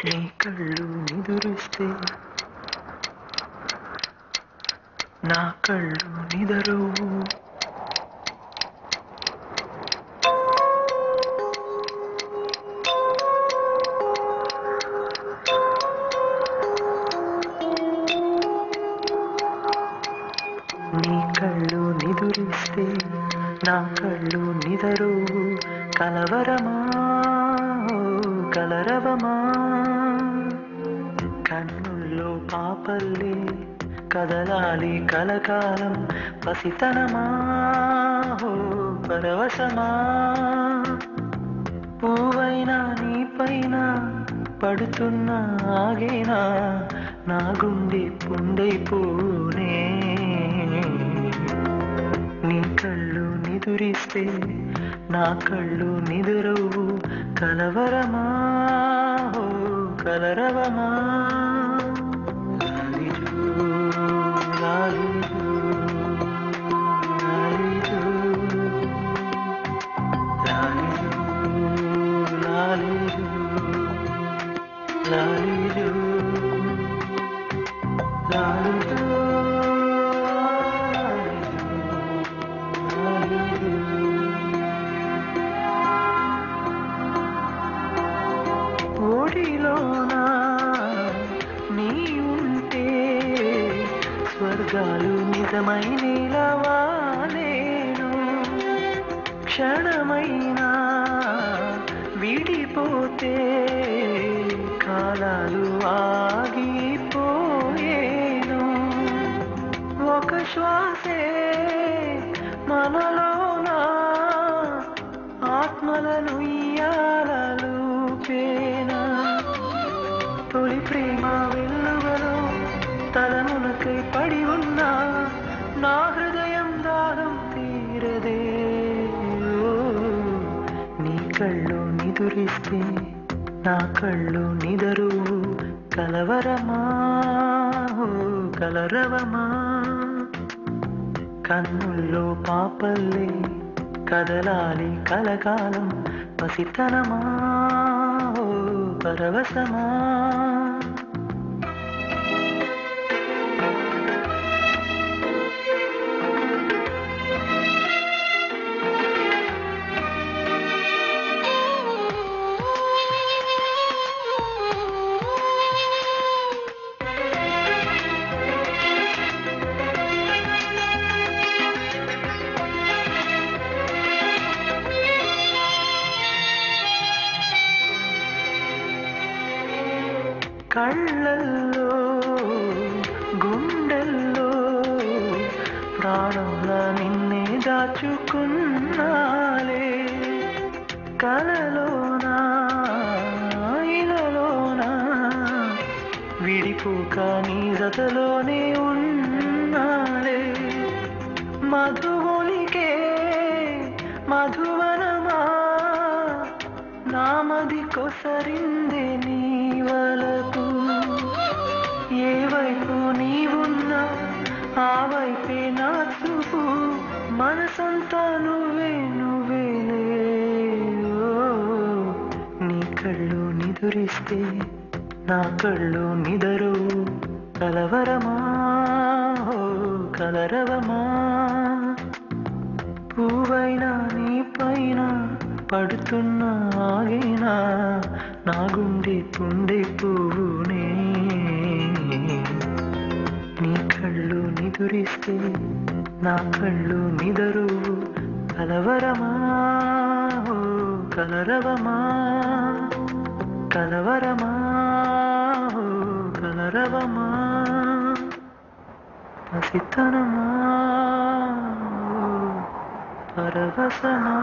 నీ కళ్ళు నిదురిస్తే నా కళ్ళు నిదరవు. నీ కళ్ళు నిదురిస్తే నా కళ్ళు నిదరవు. కలవరమా కలరవమా కన్నుల్లో పాపల్లే కదలాలి కలకాలం. పసితనమా పరవశమా పువ్వైనా నీ పైన పడుతున్న ఆగేనా నా గుండె పుండైపోనే. నీ కళ్ళు నిదురిస్తే నా కళ్ళు నిదురవు. కలవరమా కలరవమా లాలిజూ లాలిజూ లాలిజూ లాలిజూ లాలిజూ లాలిజూ ఓడిలోనా నీ ఉంటే స్వర్గాలు నిజమై నిలవాలేను. క్షణమైనా విడిపోతే కాలాలు ఆగిపోయేను. ఒక శ్వాసే మనలోనా ఆత్మలను ఇయ్యాలూపేనా. తొలి ప్రేమ వెల్లువలో తలమునకై పడి ఉన్నా నా హృదయం దాహం తీరదే. నీ కళ్ళు నిదురిస్తే నా కళ్ళు నిదరువు. కలవరమా కలరవమా కన్నుల్లో పాపల్లే కదలాలి కలకాలం. పసితనమా పరవశమా కళ్ళల్లో గుండెల్లో ప్రాణంలా నిన్నే దాచుకున్నాలే. కలలోనా ఇలలోనా విడిపోక నీ జతలోనే ఉన్నాలే. మధువునికే మధువనమా నామది కొసరిందే నీ వలకు. ఏ వైపు నీవున్నా ఆ వైపే నా చూపు. మనసంతా నువ్వే నువ్వేలే. నీ కళ్ళు నిదురిస్తే నా కళ్ళు నిదరవు. కలవరమా కలరవమా పువ్వైనా నీ పైన పడుతున్న ఆగేనా నా గుండె పుండైపోనే. నీ కళ్ళు నిదురిస్తే నా కళ్ళు నిదరువు. కలవరమా కలరవమా కలవరమా కలరవమా పసితనమా పరవశమా.